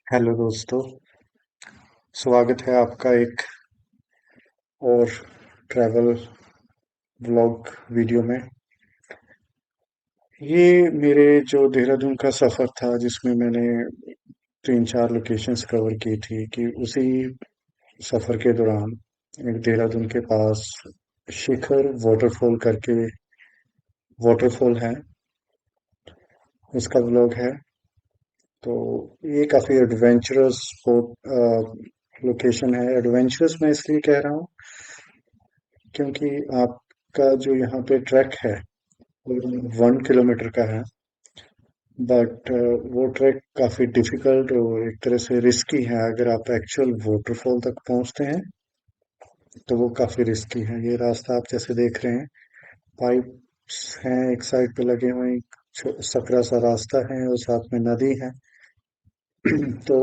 Hello दोस्तों। स्वागत है आपका एक और ट्रैवल व्लॉग वीडियो में। ये मेरे जो देहरादून का सफ़र था जिसमें मैंने तीन चार लोकेशंस कवर की थी कि उसी सफ़र के दौरान एक देहरादून के पास शिखर वाटरफॉल करके वाटरफॉल है, उसका व्लॉग है। तो ये काफ़ी एडवेंचरस लोकेशन है। एडवेंचरस मैं इसलिए कह रहा हूँ क्योंकि आपका जो यहाँ पे ट्रैक है वो 1 किलोमीटर का है। बट वो ट्रैक काफ़ी डिफिकल्ट और एक तरह से रिस्की है। अगर आप एक्चुअल वाटरफॉल तक पहुँचते हैं तो वो काफ़ी रिस्की है। ये रास्ता आप जैसे देख रहे हैं, पाइप्स हैं एक साइड पे लगे हुए, एक सकरा सा रास्ता है और साथ में नदी है। तो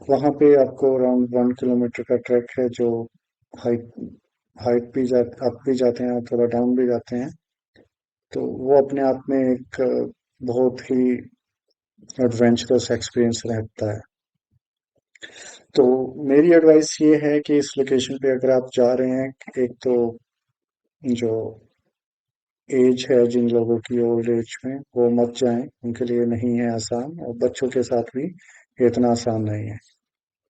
वहाँ पे आपको अराउंड 1 किलोमीटर का ट्रैक है जो हाइट हाइट भी जा अप भी जाते हैं और थोड़ा डाउन भी जाते हैं। तो वो अपने आप में एक बहुत ही एडवेंचरस एक्सपीरियंस रहता है। तो मेरी एडवाइस ये है कि इस लोकेशन पे अगर आप जा रहे हैं, एक तो जो एज है, जिन लोगों की ओल्ड एज में, वो मत जाएं, उनके लिए नहीं है आसान, और बच्चों के साथ भी इतना आसान नहीं है।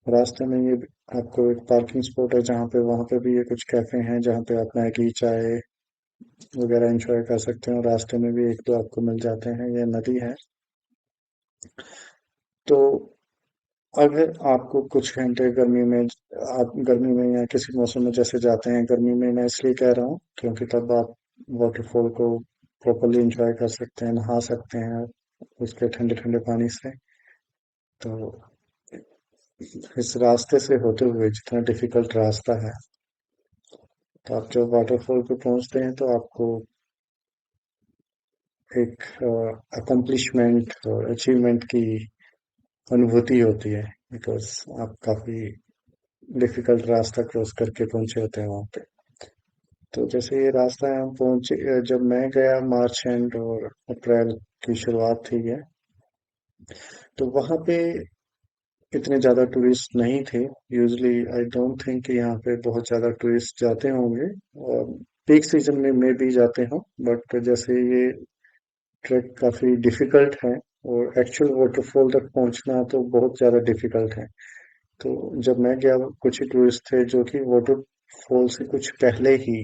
रास्ते में ये आपको एक पार्किंग स्पॉट है जहाँ पे, वहाँ पे भी ये कुछ कैफे हैं जहाँ पे आप मैगी चाय वगैरह एंजॉय कर सकते हैं, और रास्ते में भी एक दो आपको मिल जाते हैं। ये नदी है। तो अगर आपको कुछ घंटे गर्मी में, आप गर्मी में या किसी मौसम में जैसे जाते हैं, गर्मी में मैं इसलिए कह रहा हूँ क्योंकि तब आप वाटरफॉल को प्रॉपरली एंजॉय कर सकते हैं, नहा सकते हैं उसके ठंडे ठंडे पानी से। तो इस रास्ते से होते हुए, जितना डिफिकल्ट रास्ता है, तो आप जब वाटरफॉल पे पहुंचते हैं तो आपको एक अकम्पलिशमेंट और अचीवमेंट की अनुभूति होती है, बिकॉज आप काफी डिफिकल्ट रास्ता क्रॉस करके पहुंचे होते हैं वहां पे। तो जैसे ये रास्ता है, हम पहुंचे जब मैं गया, मार्च एंड और अप्रैल की शुरुआत थी ये। तो वहां पे इतने ज्यादा टूरिस्ट नहीं थे। यूजली आई डोंट थिंक कि यहाँ पे बहुत ज्यादा टूरिस्ट जाते होंगे, और पीक सीजन में मे भी जाते हों। बट जैसे ये ट्रैक काफी डिफिकल्ट है और एक्चुअल वाटरफॉल तक पहुंचना तो बहुत ज्यादा डिफिकल्ट है। तो जब मैं गया, कुछ ही टूरिस्ट थे जो कि वाटरफॉल से कुछ पहले ही,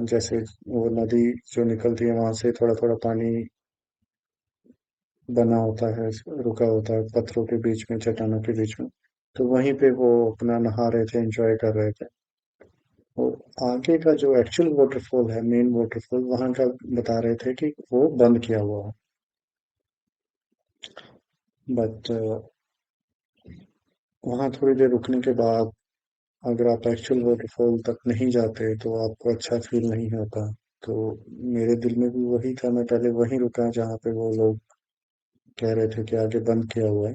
जैसे वो नदी जो निकलती है वहां से थोड़ा थोड़ा पानी बना होता है, रुका होता है पत्थरों के बीच में, चट्टानों के बीच में। तो वहीं पे वो अपना नहा रहे थे, एंजॉय कर रहे थे। और आगे का जो एक्चुअल वाटरफॉल है, मेन वाटरफॉल, वहां का बता रहे थे कि वो बंद किया हुआ है। बट वहां थोड़ी देर रुकने के बाद, अगर आप एक्चुअल वाटरफॉल तक नहीं जाते तो आपको अच्छा फील नहीं होता। तो मेरे दिल में भी वही था, मैं पहले वहीं रुका जहाँ पे वो लोग कह रहे थे कि आगे बंद किया हुआ है।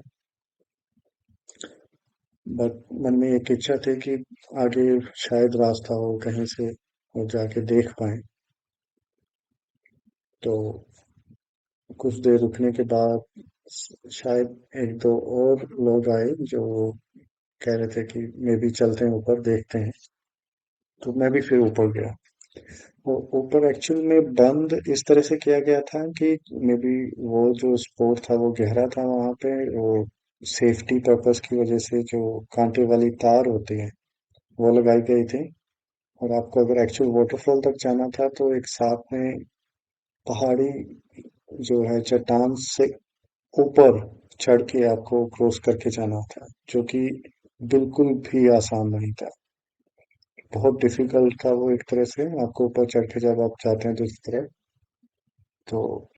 बट मन में एक इच्छा थी कि आगे शायद रास्ता हो कहीं से, और जाके देख पाए। तो कुछ देर रुकने के बाद शायद एक दो और लोग आए जो कह रहे थे कि मे भी चलते हैं ऊपर, देखते हैं। तो मैं भी फिर ऊपर गया। वो ऊपर एक्चुअल में बंद इस तरह से किया गया था कि मे बी वो जो स्पोर्ट था वो गहरा था वहां पे, और सेफ्टी पर्पस की वजह से जो कांटे वाली तार होती है वो लगाई गई थी। और आपको अगर एक्चुअल वाटरफॉल तक जाना था तो एक साथ में पहाड़ी जो है, चट्टान से ऊपर चढ़ के आपको क्रॉस करके जाना था, जो कि बिल्कुल भी आसान नहीं था। बहुत डिफिकल्ट था वो एक तरह से, आपको ऊपर चढ़ के जब आप जाते हैं दूसरी तरफ। तो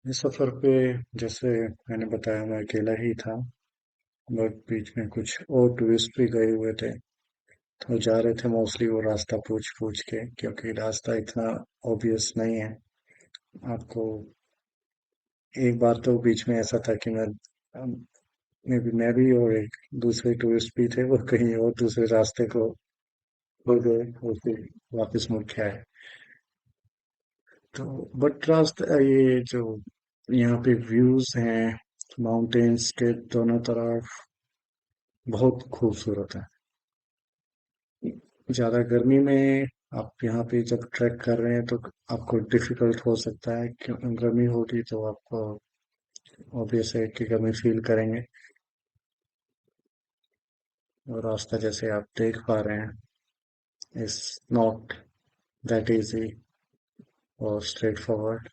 इस सफर पे, जैसे मैंने बताया, मैं अकेला ही था। बट बीच में कुछ और टूरिस्ट भी गए हुए थे, तो जा रहे थे मोस्टली वो रास्ता पूछ पूछ के, क्योंकि रास्ता इतना ऑब्वियस नहीं है आपको। एक बार तो बीच में ऐसा था कि मैं भी और एक दूसरे टूरिस्ट भी थे, वो कहीं और दूसरे रास्ते को हो गए और फिर वापस मुड़ के आए। तो बट रास्ता ये जो यहाँ पे व्यूज हैं माउंटेन्स के दोनों तरफ बहुत खूबसूरत है। ज़्यादा गर्मी में आप यहाँ पे जब ट्रैक कर रहे हैं तो आपको डिफिकल्ट हो सकता है, क्यों गर्मी होगी तो आपको ऑब्वियस है कि गर्मी फील करेंगे। और रास्ता जैसे आप देख पा रहे हैं इज नॉट दैट इजी और स्ट्रेट फॉरवर्ड।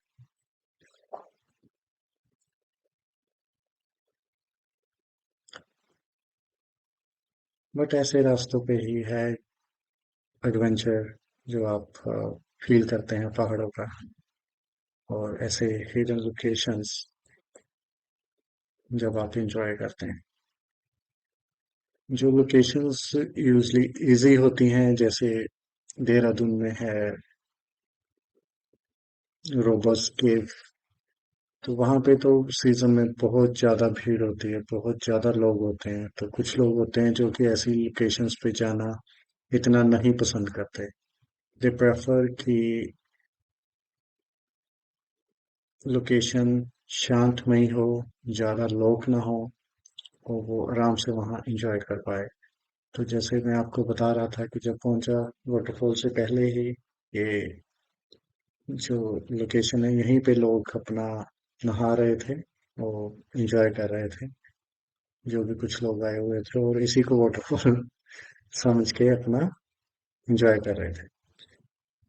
बट ऐसे रास्तों पे ही है एडवेंचर जो आप फील करते हैं पहाड़ों का, और ऐसे हिडन लोकेशंस जब आप इंजॉय करते हैं। जो लोकेशंस यूजली इजी होती हैं, जैसे देहरादून में है रोबस केव, तो वहां पे तो सीजन में बहुत ज्यादा भीड़ होती है, बहुत ज्यादा लोग होते हैं। तो कुछ लोग होते हैं जो कि ऐसी लोकेशंस पे जाना इतना नहीं पसंद करते। दे प्रेफर कि लोकेशन शांतमय हो, ज्यादा लोग ना हो, और वो आराम से वहाँ एंजॉय कर पाए। तो जैसे मैं आपको बता रहा था कि जब पहुंचा वाटरफॉल से पहले ही ये जो लोकेशन है यहीं पे लोग अपना नहा रहे थे और एंजॉय कर रहे थे। जो भी कुछ लोग आए हुए थे और इसी को वाटरफॉल समझ के अपना एंजॉय कर रहे थे,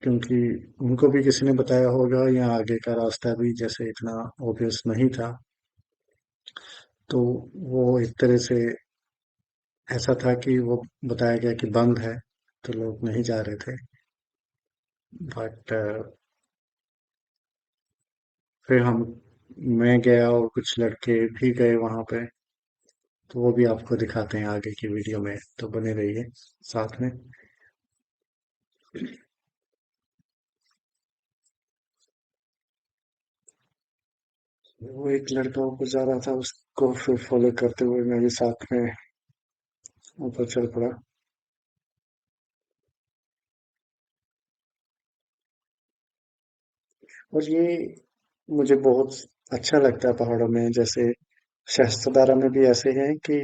क्योंकि उनको भी किसी ने बताया होगा, या आगे का रास्ता भी जैसे इतना ऑब्वियस नहीं था। तो वो एक तरह से ऐसा था कि वो बताया गया कि बंद है, तो लोग नहीं जा रहे थे। बट फिर मैं गया और कुछ लड़के भी गए वहां पे, तो वो भी आपको दिखाते हैं आगे की वीडियो में, तो बने रहिए साथ में। वो एक लड़का ऊपर जा रहा था, उसको फिर फॉलो करते हुए मैं भी साथ में ऊपर चल पड़ा। और ये मुझे बहुत अच्छा लगता है पहाड़ों में। जैसे शहस्त्रधारा में भी ऐसे हैं कि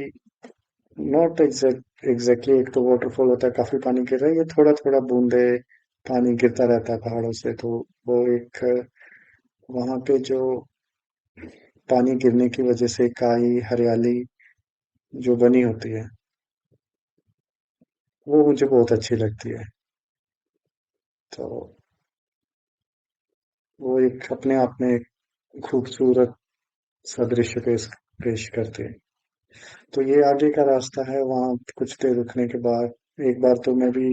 नॉट एग्जैक्टली एक तो वाटरफॉल होता है, काफी पानी गिर रहा है, ये थोड़ा थोड़ा बूंदे पानी गिरता रहता है पहाड़ों से। तो वो एक वहां पे जो पानी गिरने की वजह से काई हरियाली जो बनी होती है, वो मुझे बहुत अच्छी लगती है। तो वो एक अपने आप में एक खूबसूरत सा दृश्य पेश पेश करते हैं। तो ये आगे का रास्ता है। वहाँ कुछ देर रुकने के बाद एक बार तो मैं भी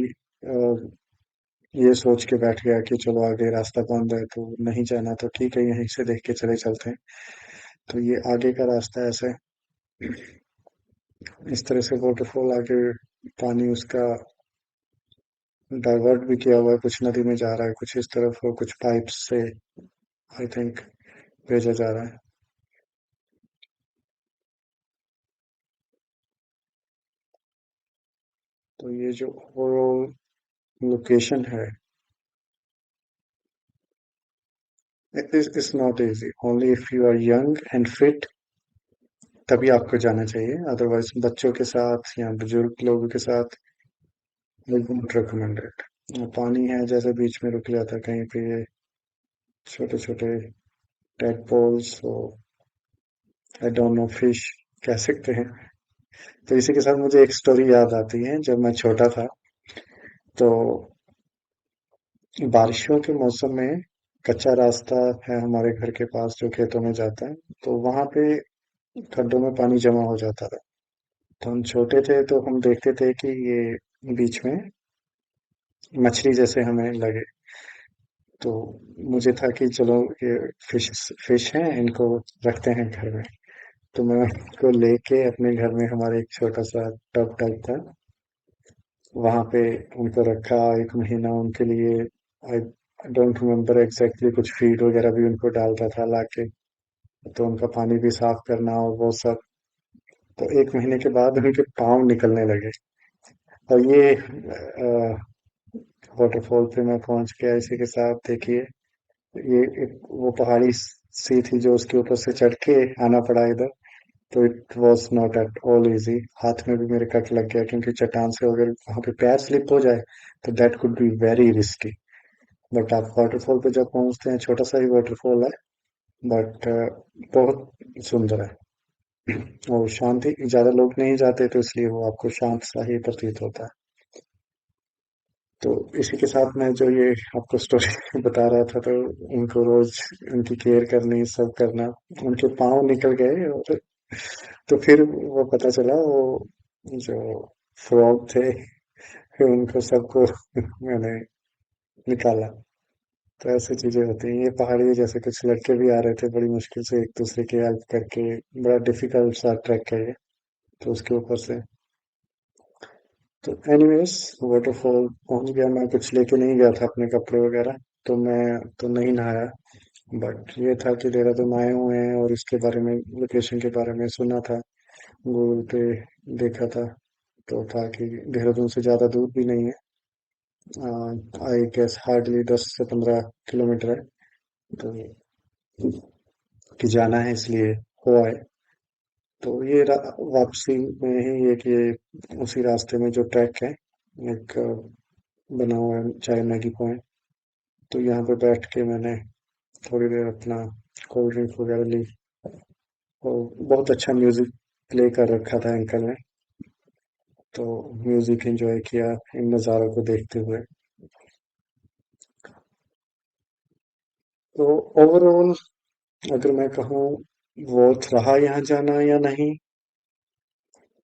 ये सोच के बैठ गया कि चलो आगे रास्ता बंद है तो नहीं जाना, तो ठीक है यहीं से देख के चले चलते हैं। तो ये आगे का रास्ता ऐसे इस तरह से वाटरफॉल आगे पानी उसका डाइवर्ट भी किया हुआ है, कुछ नदी में जा रहा है, कुछ इस तरफ और कुछ पाइप से आई थिंक भेजा जा रहा है। तो ये जो ओवरऑल लोकेशन है, it is not easy. Only if you are young and fit तभी आपको जाना चाहिए, अदरवाइज बच्चों के साथ या बुजुर्ग लोगों के साथ आई वोंट रिकमेंड इट। पानी है जैसे बीच में रुक जाता है कहीं पे, ये छोटे छोटे tadpoles, I don't know fish कह सकते हैं। तो इसी के साथ मुझे एक स्टोरी याद आती है। जब मैं छोटा था तो बारिशों के मौसम में कच्चा रास्ता है हमारे घर के पास जो खेतों में जाता है, तो वहां पे खड्डों में पानी जमा हो जाता था। तो हम छोटे थे तो हम देखते थे कि ये बीच में मछली जैसे हमें लगे। तो मुझे था कि चलो ये फिश फिश हैं, इनको रखते हैं घर में। तो मैं उनको लेके अपने घर में, हमारे एक छोटा सा टब टाइप था, वहां पे उनको रखा एक महीना उनके लिए। आई डोंट रिमेम्बर एग्जैक्टली, कुछ फीड वगैरह भी उनको डालता था लाके, तो उनका पानी भी साफ करना और वो सब। तो एक महीने के बाद उनके पाँव निकलने लगे। और ये वाटरफॉल पे मैं पहुंच गया इसी के साथ, देखिए ये एक वो पहाड़ी सी थी जो उसके ऊपर से चढ़ के आना पड़ा इधर। तो it was not at all easy. हाथ में भी मेरे कट लग गया क्योंकि चट्टान से अगर वहां पे पैर स्लिप हो जाए तो that could be very risky. But आप वाटरफॉल पे जब पहुंचते हैं, छोटा सा ही वाटरफॉल है, बट बहुत सुंदर है। और शांति, ज्यादा लोग नहीं जाते तो इसलिए वो आपको शांत सा ही प्रतीत होता है। तो इसी के साथ मैं जो ये आपको स्टोरी बता रहा था, तो उनको रोज उनकी केयर करनी, सब करना। उनके पाँव निकल गए और तो फिर वो पता चला वो जो फ्रॉग थे, फिर उनको सबको मैंने निकाला। तो ऐसी चीजें होती हैं। ये पहाड़ी जैसे कुछ लड़के भी आ रहे थे, बड़ी मुश्किल से एक दूसरे की हेल्प करके। बड़ा डिफिकल्ट सा ट्रैक है ये। तो उसके ऊपर से तो एनीवेज वाटरफॉल पहुंच गया। मैं कुछ लेके नहीं गया था अपने कपड़े वगैरह, तो मैं तो नहीं नहाया। बट ये था कि देहरादून आए हुए हैं और इसके बारे में, लोकेशन के बारे में सुना था, गूगल पे देखा था। तो था कि देहरादून से ज़्यादा दूर भी नहीं है। आई गेस हार्डली 10 से 15 किलोमीटर है। तो कि जाना है इसलिए हो आए। तो ये वापसी में ही एक ये उसी रास्ते में जो ट्रैक है, एक बना हुआ है चाय मैगी पॉइंट। तो यहाँ पे बैठ के मैंने थोड़ी देर अपना कोल्ड ड्रिंक वगैरह ली। और बहुत अच्छा म्यूजिक प्ले कर रखा था अंकल ने। तो म्यूजिक एंजॉय किया इन नज़ारों को देखते हुए। तो ओवरऑल अगर मैं कहूँ वर्थ रहा यहाँ जाना या नहीं,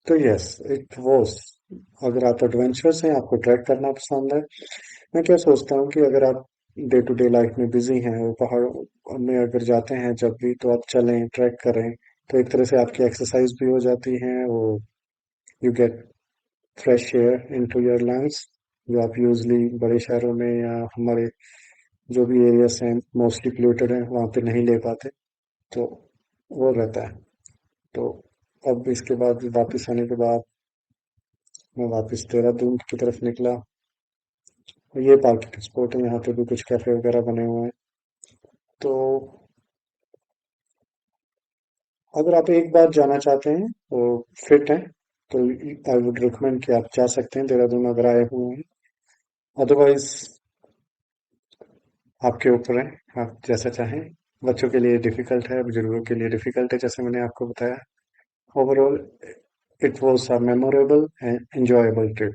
तो यस इट वॉज। अगर आप एडवेंचरस हैं, आपको ट्रैक करना पसंद है। मैं क्या सोचता हूँ कि अगर आप डे टू डे लाइफ में बिजी हैं और पहाड़ों में अगर जाते हैं जब भी, तो आप चलें, ट्रैक करें। तो एक तरह से आपकी एक्सरसाइज भी हो जाती है और you get fresh air into your lungs, जो आप यूजली बड़े शहरों में या हमारे जो भी एरियाज हैं मोस्टली पोल्यूटेड हैं वहाँ पे नहीं ले पाते। तो वो रहता है। तो अब इसके बाद वापस आने के बाद मैं वापस देहरादून की तरफ निकला। ये पार्किंग स्पॉट है, यहाँ पे भी कुछ कैफे वगैरह बने हुए हैं। तो अगर आप एक बार जाना चाहते हैं और फिट हैं, तो आई वुड रिकमेंड कि आप जा सकते हैं देहरादून अगर आए हुए हैं। अदरवाइज आपके ऊपर है, आप जैसा चाहें। बच्चों के लिए डिफिकल्ट है, बुजुर्गों के लिए डिफिकल्ट है, जैसे मैंने आपको बताया। Overall it was a memorable and enjoyable trip.